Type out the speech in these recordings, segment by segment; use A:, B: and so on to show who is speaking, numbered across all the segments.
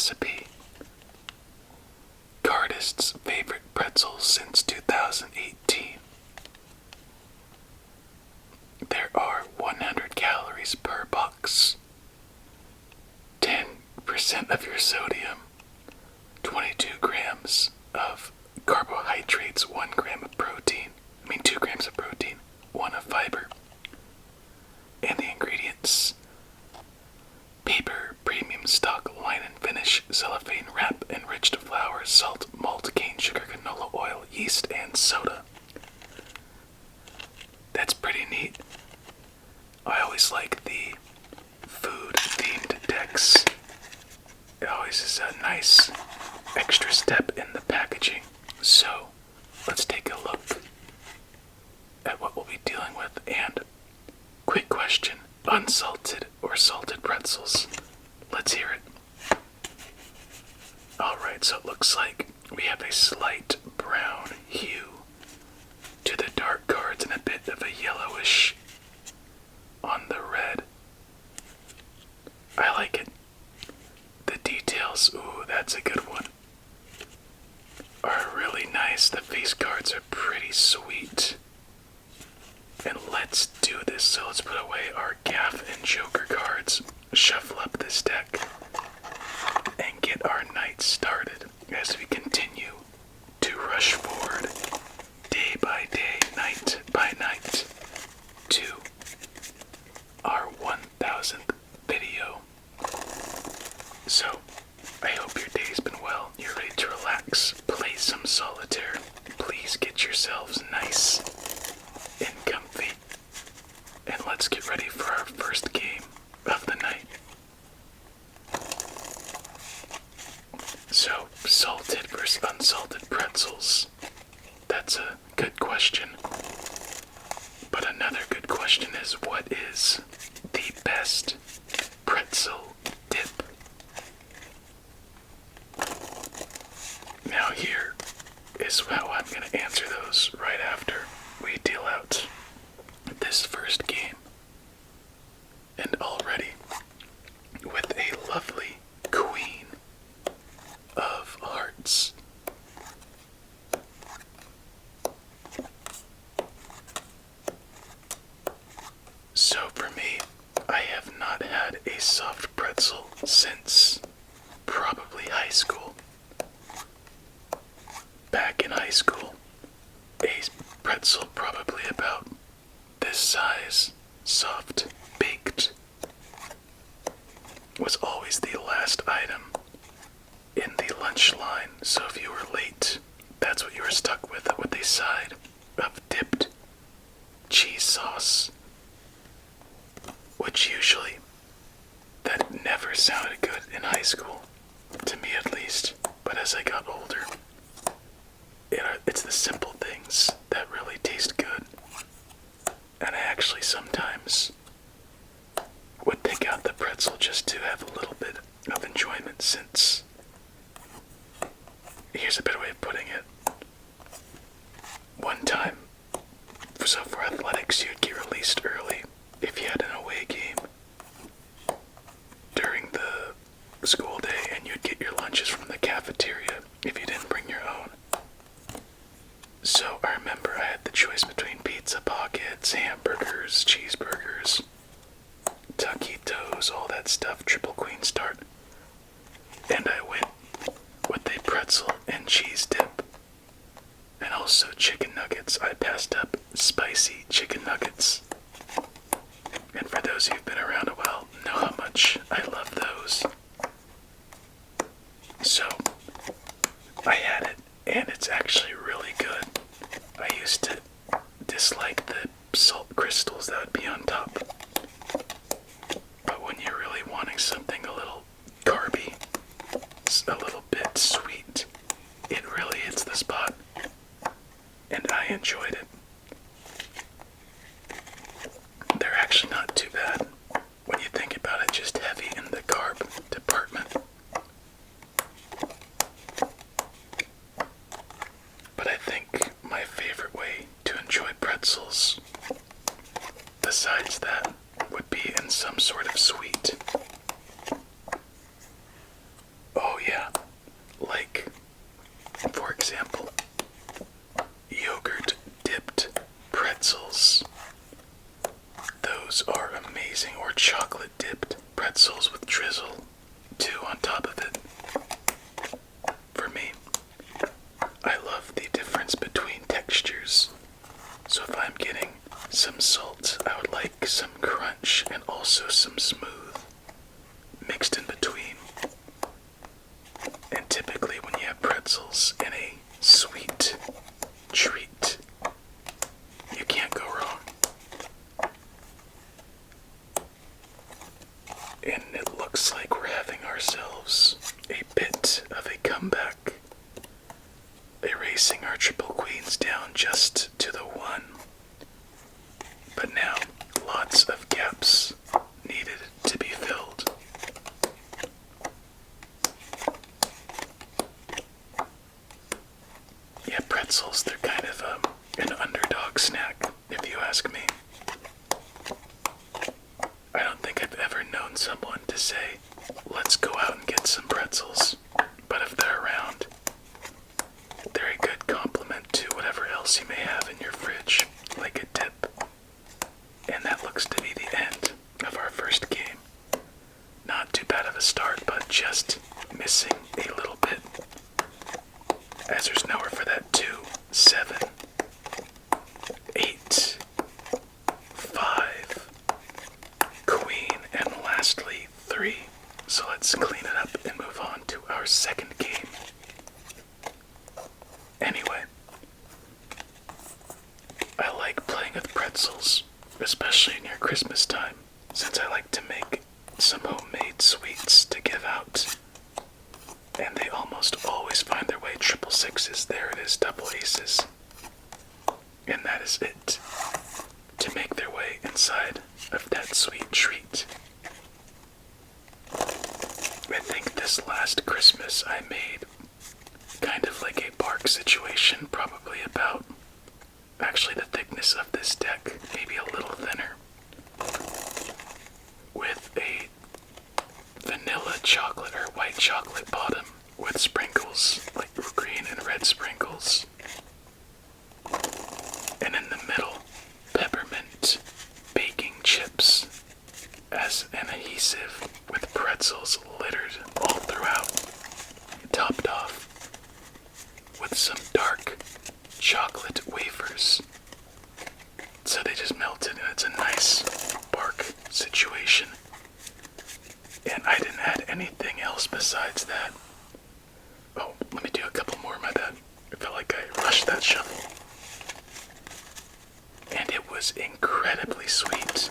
A: recipe. Artist's favorite pretzels since 2018. There are 100 calories per box. 10% of your sodium, 22 grams of carbohydrates, 1 gram of protein, 2 grams of protein, 1 of fiber. And the ingredients: paper, premium stock, line and finish, cellophane wrap, enriched flour, salt, malt, cane sugar, canola oil, yeast, and soda. That's pretty neat. I always like the food-themed decks. It always is a nice extra step in the packaging. So, let's take a look at what we'll be dealing with. And, quick question, unsalted or salted pretzels? Let's hear it. Alright, so it looks like we have a slight brown hue to the dark cards and a bit of a yellowish on the red. I like it. The details, ooh, that's a good one, are really nice. The face cards are pretty sweet. And let's do this. So let's put away our gaff and joker cards, shuffle up this deck, and get our night started as we continue to rush forward day by day, night by night, to our 1000th video. So, I hope your day's been well. You're ready to relax, play some solitaire. Please get yourselves nice and comfy, and let's get ready for our first game of the night. So, salted versus unsalted pretzels. That's a good question. But another good question is, what is the best pretzel dip? Now here is how I'm going to answer those right after we deal out this first game. And already, with a lovely queen of hearts. So for me, I have not had a soft pretzel since probably high school. Back in high school, a pretzel probably about this size, soft, baked, was always the last item in the lunch line. So if you were late, that's what you were stuck with a side of dipped cheese sauce, which usually, that never sounded good in high school, to me at least. But as I got older, it's the simple things that really taste good. And I actually sometimes would pick out the pretzel just to have a little bit of enjoyment, since, here's a better way of putting it. One time, so for athletics, you'd get released early if you had an away game during the school day, and you'd get your lunches from the cafeteria if you didn't bring your own. So I remember I had the choice between pizza pockets, hamburgers, cheeseburgers, taquitos, all that stuff, triple queen start. And I went with a pretzel and cheese dip. And also chicken nuggets. I passed up spicy chicken nuggets. And for those who've been around a while, know how much I love those. So, I had it, and it's actually really good. I used to dislike the salt crystals that would be on top. But when you're really wanting something a little carby, a little bit sweet, it really hits the spot. And I enjoyed it. They're actually not too bad when you think about it, just heavy in the carb department. But I think my favorite way to enjoy pretzels, besides that, would be in some sort of sweet. Oh also some smooth mixed in between. And typically when you have pretzels in a sweet treat, you can't go wrong. And it looks like we're having ourselves a bit of a comeback, erasing our triple queens down just to the one. But now, lots of gaps needed to be filled. Yeah, pretzels, they're kind of an underdog snack, if you ask me. I don't think I've ever known someone to say, let's go out and get some pretzels. But if they're around, they're a good complement to whatever else you may have in your fridge, like a dip. And that looks to be the end of our first game. Not too bad of a start, but just missing a little bit. As there's nowhere for that 2, 7, 8, 5, queen, and lastly 3. So let's clean it up and move on to our second game. Anyway, I like playing with pretzels, especially near Christmas time, since I like to make some homemade sweets to give out. And they almost always find their way triple sixes. There it is, double aces. And that is it, to make their way inside of that sweet treat. I think this last Christmas I made kind of like a bark situation, probably about, actually the thickness of this deck, maybe a little thinner, with a vanilla chocolate or white chocolate bottom with sprinkles, like green and red sprinkles. And in the middle, peppermint baking chips as an adhesive with pretzels littered all throughout, topped off with some dark chocolate wafers. So they just melted and it's a nice bark situation. And I didn't add anything else besides that. Oh, let me do a couple more, my bad. I felt like I rushed that shuffle. And it was incredibly sweet.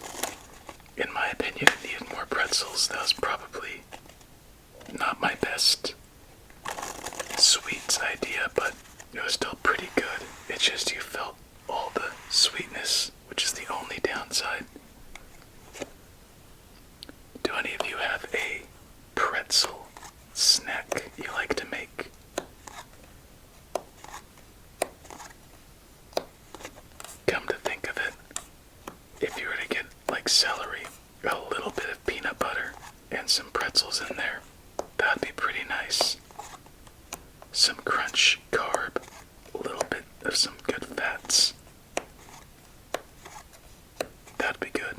A: In my opinion, it needed more pretzels. That was probably not my best sweets idea, but it was still pretty good. It's just you felt all the sweetness, which is the only downside. Do any of you have a pretzel snack you like to make? Come to think of it, if you were to get like celery, a little bit of peanut butter, and some pretzels in there, that'd be pretty nice. Some crunch carb, a little bit of some good fats. That'd be good.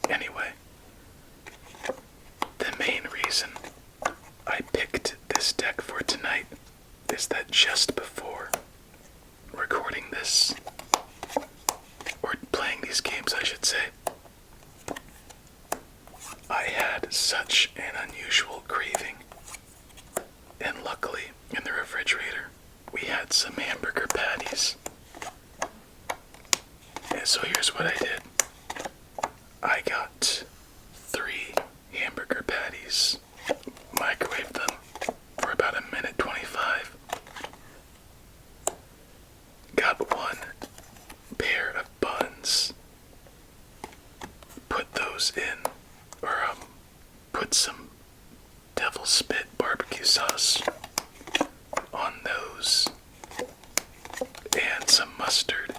A: Anyway, the main reason I picked this deck for tonight is that just before recording this, or playing these games I should say, I had such an unusual craving, and luckily in the refrigerator we had some hamburger patties. And so here's what I did. I got 3 hamburger patties, microwaved them for about 1:25. Got 1 pair of buns, put those in, or put some devil's spit barbecue sauce on those, and some mustard.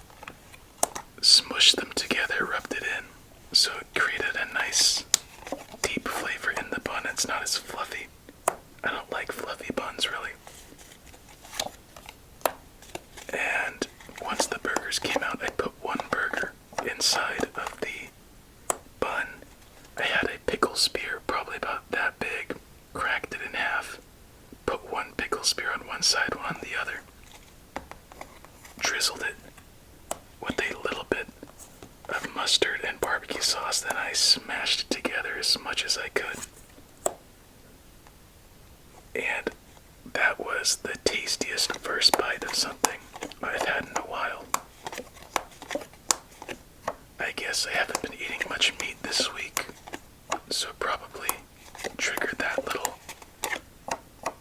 A: Smushed them together, rubbed it in, so it created a nice deep flavor in the bun. It's not as fluffy. I don't like fluffy buns really. And once the burgers came out, I put 1 burger inside of the bun. I had a pickle spear, probably about that big, cracked it in half, put 1 pickle spear on one side, one on the other, drizzled it sauce, then I smashed it together as much as I could. And that was the tastiest first bite of something I've had in a while. I guess I haven't been eating much meat this week, so probably triggered that little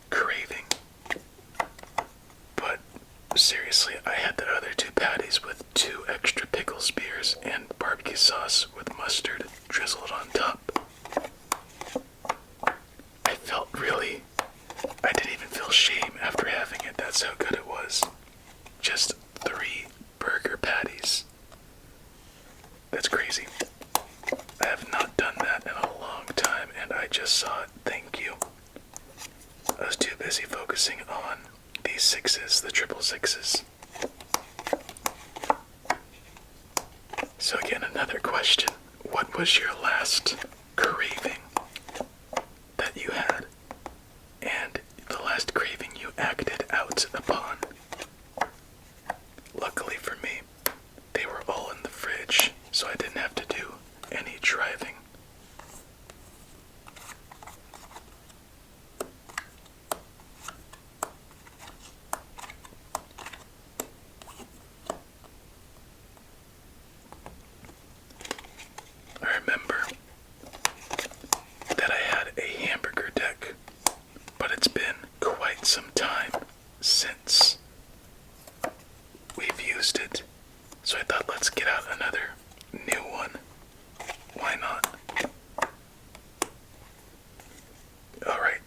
A: craving. But seriously, I had the other two patties with 2 extra pickle spears and barbecue sauce with mustard drizzled on top. I didn't even feel shame after having it. That's how good it was. Just 3 burger patties. That's crazy. I have not done that in a long time, and I just saw it. Thank you. I was too busy focusing on these 6s, the triple 6s. So again, another question. What was your last craving that you had? And the last craving you acted out upon? Luckily for me, they were all in the fridge, so I didn't have to do any driving. I remember that I had a hamburger deck, but it's been quite some time since we've used it, so I thought let's get out another new one. Why not? Alright,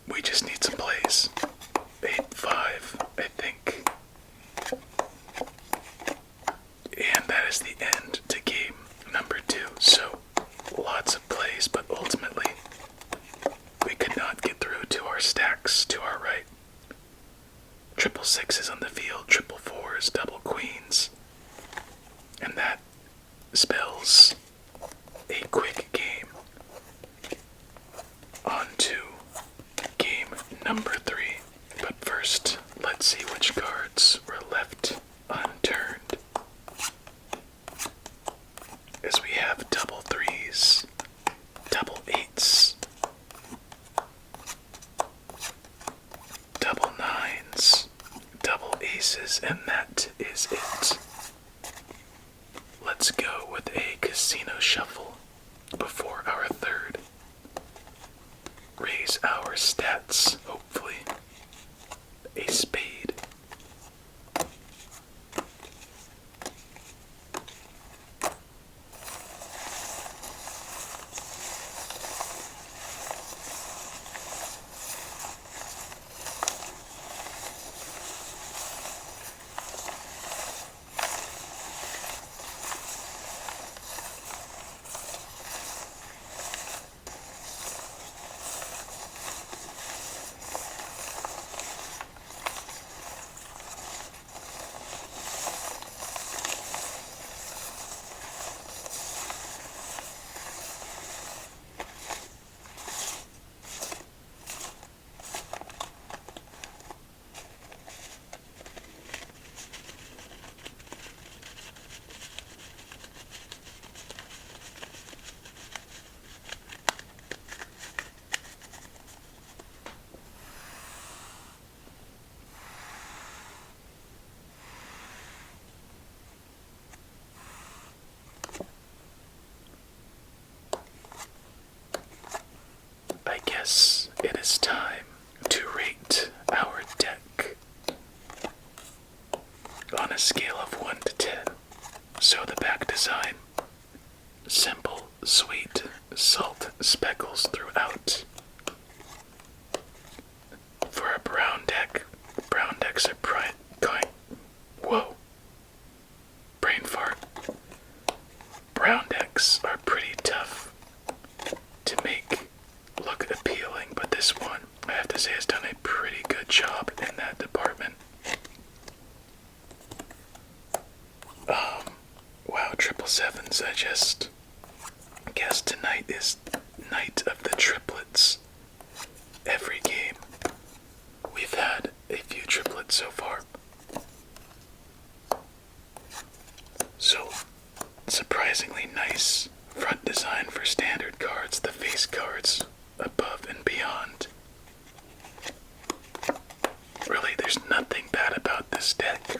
A: we just need some plays. 8-5, I think. And that is the end to game number 2, so lots of plays, but ultimately we could not get through to our stacks to our right. Triple 6s on the field, triple 4s, double queens, and that spells a quick game. On to game number 3, but first let's see which cards were left unturned, as we have double 3s, double 8s, double 9s, double aces, and that is it. Let's go with a casino shuffle before our third. Raise our stats, hopefully. A spade. Yes, it is time to rate our deck on a scale of 1 to 10. So the back design, simple, sweet, salt speckles throughout. For a brown decks are whoa, brain fart. Brown decks are pretty tough to make look appealing, but this one, I have to say, has done a pretty good job in that department. Wow, triple 7s, I just guess tonight is night of the triplets. Every game, we've had a few triplets so far. So, surprisingly nice front design for standard cards, the face cards above and beyond. Really, there's nothing bad about this deck.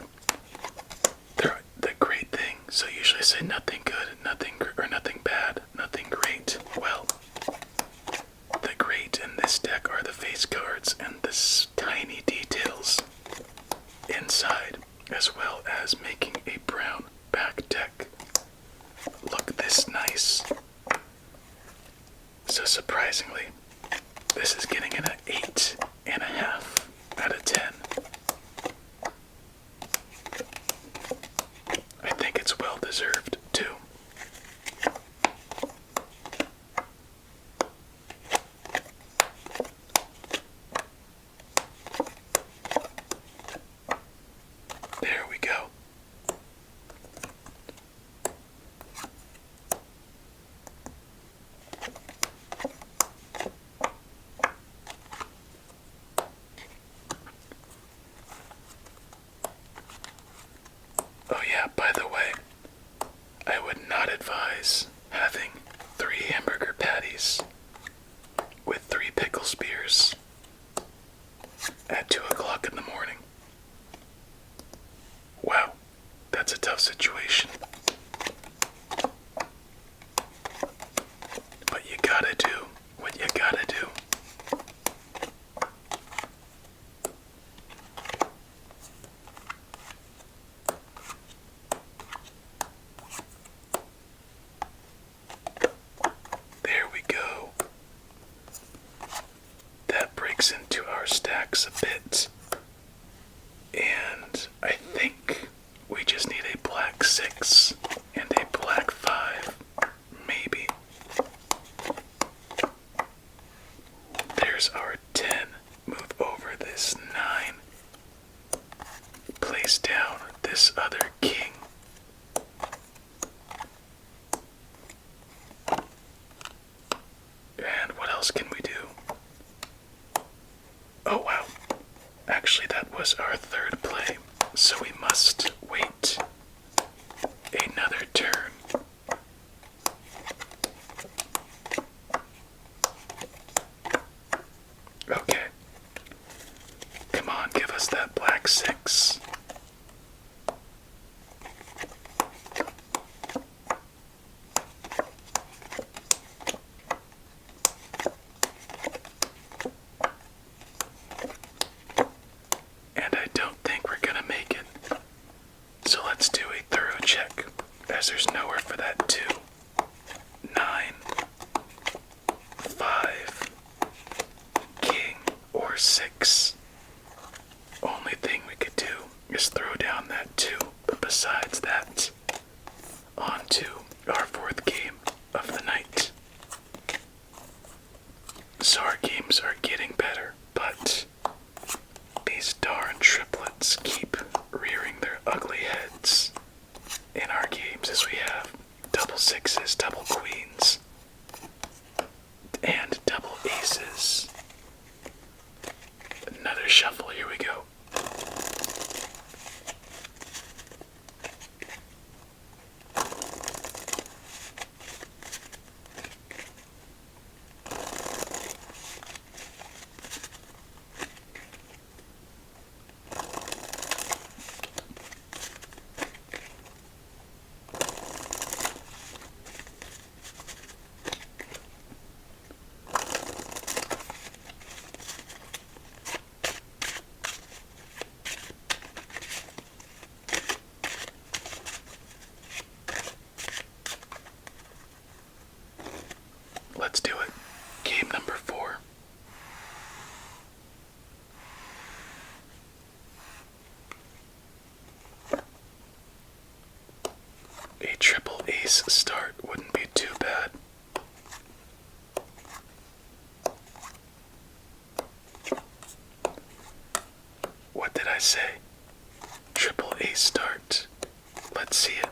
A: They're the great thing, so usually I say nothing good, nothing bad, nothing great. Well, the great in this deck are the face cards and the tiny details inside, as well as making a brown back deck look this nice. So surprisingly, this is getting an 8.5 out of 10. I think it's well deserved too. There we go. Oh yeah, by the way, I would not advise having 3 hamburger patties with 3 pickle spears at 2 o'clock in the morning. Wow, that's a tough situation. But you gotta do what you gotta do. There we go. That breaks into our stacks a bit. And I think we just need a black 6 and a black 5, maybe. There's our 10. Move over this 9. Place down this other king. And what else can we do? Oh wow. Actually, that was our 3rd play, so we must wait another turn. Okay. Come on, give us that black 6. And I don't think we're gonna make it. So let's do a thorough check, as there's nowhere for that 2. 9, 5, king, or 6. Only thing we could do is throw down that 2, but besides that, on to our 4th game of the night. So our games are getting better, but these darn triplets keep rearing their ugly heads in our games, as we have double 6s, double queens, and double aces. Another shuffle, here we go. Let's do it. Game number 4. A triple ace start wouldn't be too bad. What did I say? Triple ace start. Let's see it.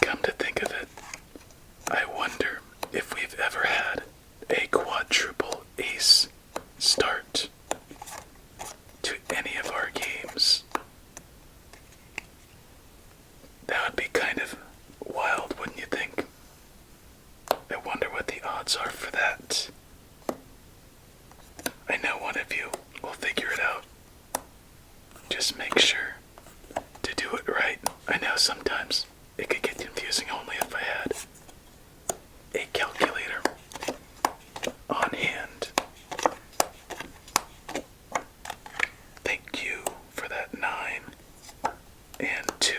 A: Come to think of it, I wonder if we've ever had a quadruple ace start. just make sure to do it right. I know sometimes it could get confusing only if I had a calculator on hand. Thank you for that 9 and 2.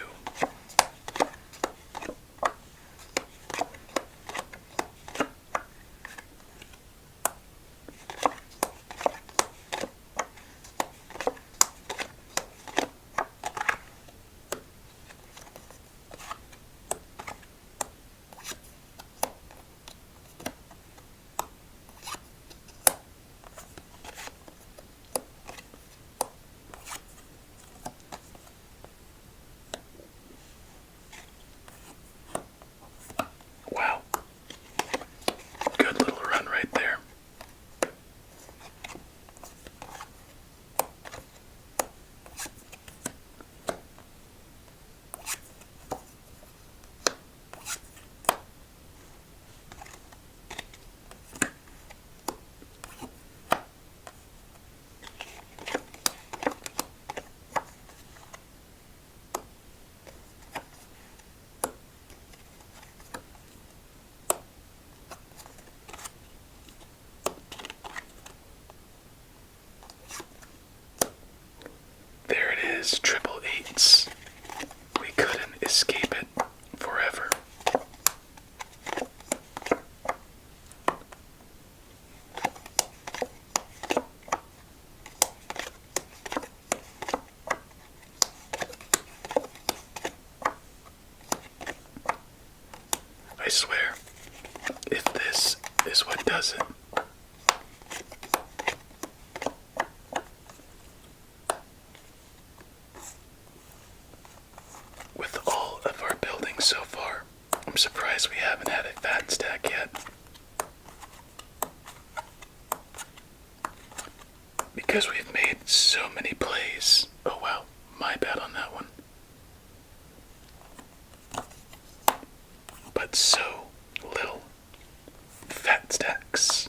A: Wow. Good little run right there. There it is, triple eights. We couldn't escape it forever. I swear, if this is what does it, with all of our buildings so far, I'm surprised we haven't had a fat stack yet. Because we've made so many plays. Oh wow, my bad on that one. But so little fat stacks.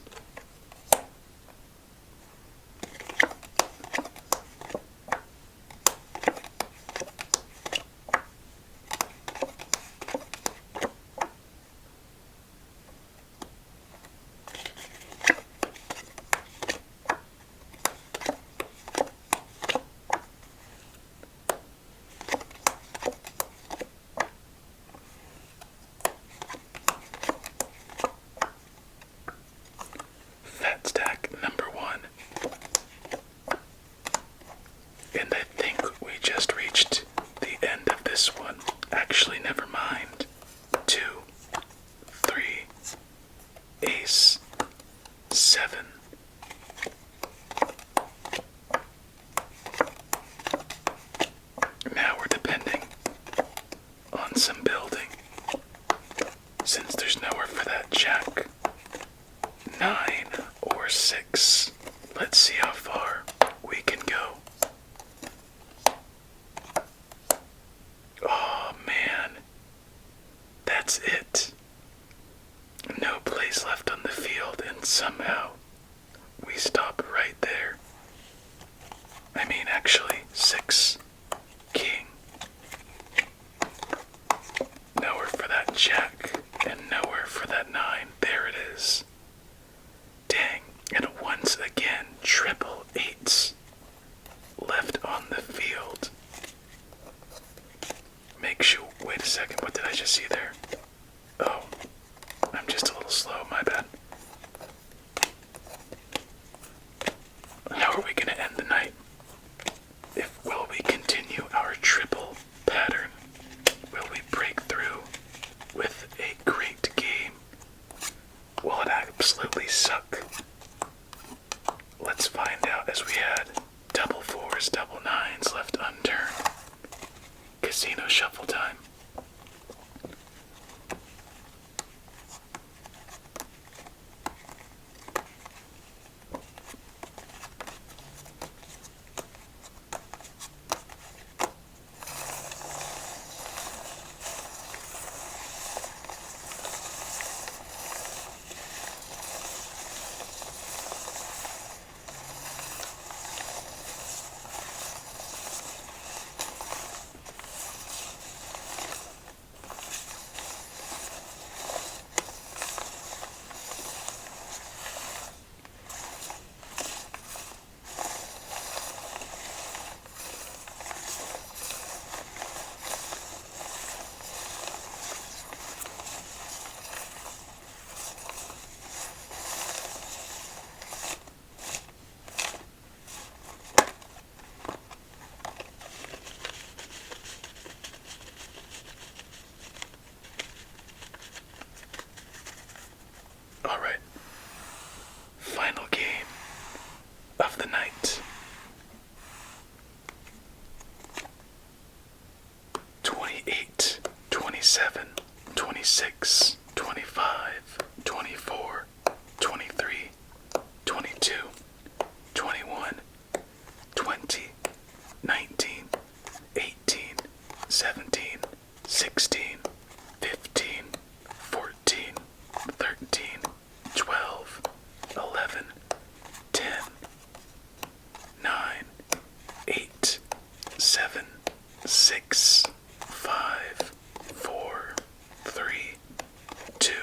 A: Fat stack number 1. And I think we just reached the end of this one. Actually, never mind. 2, 3, ace, 7. Now we're depending on some building, since there's nowhere for that jack. 9 or 6. Let's see how far we can go. Oh man, that's it. No place left on the field, and somehow we stop right there. I mean, actually, 6, king. Nowhere for that jack, and nowhere for that 9. There it is. Dang, and once again, triple eights left on the field. Make sure, wait a second, what did I just see there? Oh, I'm just a little slow, my bad. How are we gonna end the night? Will we continue our triple pattern? Will we break through with a great game? Will it absolutely suck? Let's find out, as we had double 4s, double 9s left unturned. Casino shuffle time. 27, 26, 25, 24, 23, 22, 21, 20, 19, 18, 17, 16, 15, 14, 13, 12, 11, 10, 9, 8, 7, 6, 5, 4, 3, 2,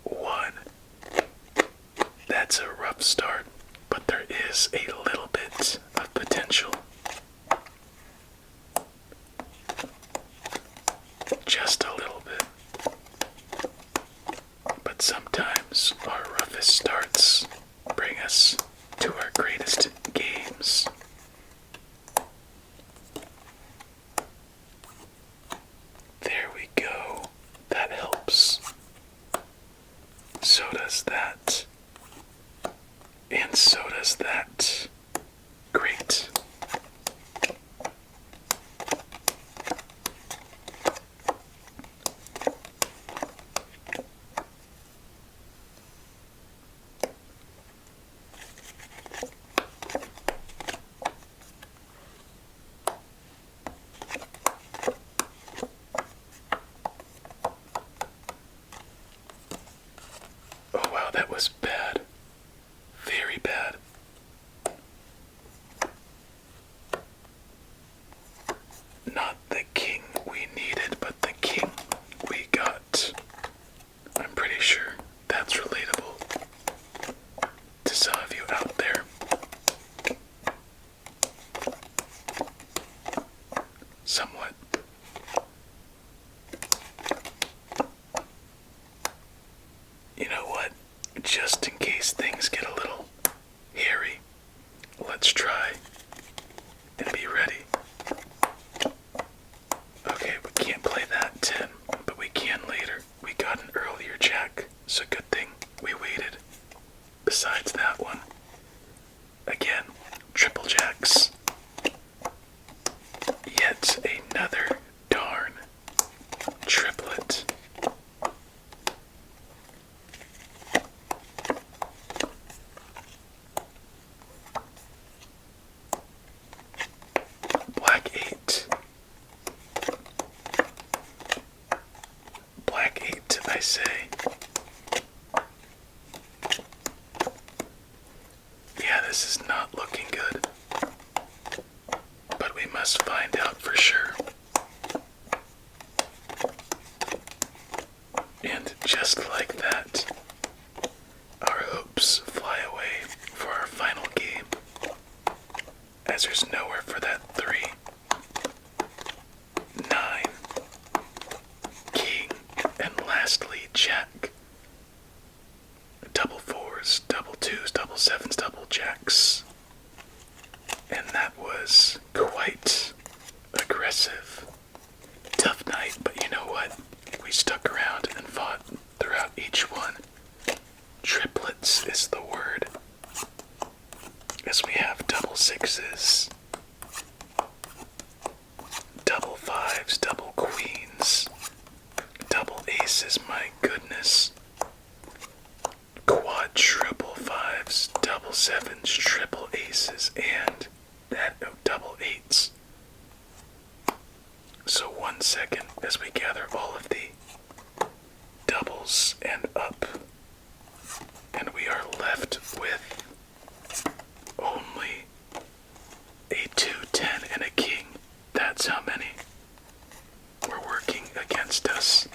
A: 1. That's a rough start, but there is a little bit of potential. Just a little bit. But sometimes our roughest starts bring us to our greatest games. There we go. That helps. So does that. And so does that. Great. Oh wow, that was bad. Very bad. Not the king we needed, but the king we got. I'm pretty sure that's relatable to some of you out there. Somewhat. You know what? Just in case things get a little hairy, let's try and be ready. Okay, we can't play that 10, but we can later. We got an earlier jack, so good thing we waited. Besides that one, again, triple jacks. Yet another darn triplet. Black 8. Black 8, I say. Yeah, this is not looking good. But we must find out for sure. And just like that, our hopes fly away for our final game, as there's nowhere for that 3, 9, king, and lastly jack. Double 4s, double 2s, double 7s, double jacks. And that was quite aggressive. Tough night, but you know what? We stuck around and fought throughout each one. Triplets is the word. As we have double 6s, double 5s, double queens, double aces, my goodness. Quadruple 5s, double 7s, triple aces, and that double 8s. So 1 second as we gather all of the doubles and up, and we are left with only a 2, 10, and a king. That's how many were working against us.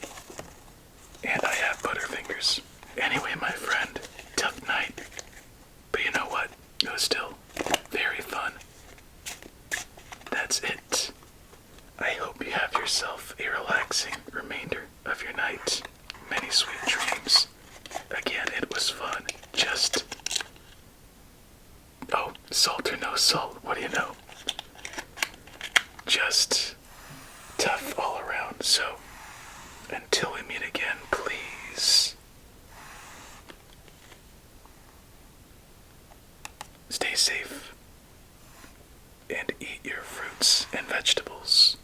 A: And I have butterfingers. Anyway, my friend, tough night. But you know what? It was still very fun. That's it. I hope you have yourself a relaxing remainder of your night. Many sweet dreams. Again, it was fun. Just... oh, salt or no salt, what do you know? Just tough all around. So, until we meet again, please stay safe and eat your fruits and vegetables.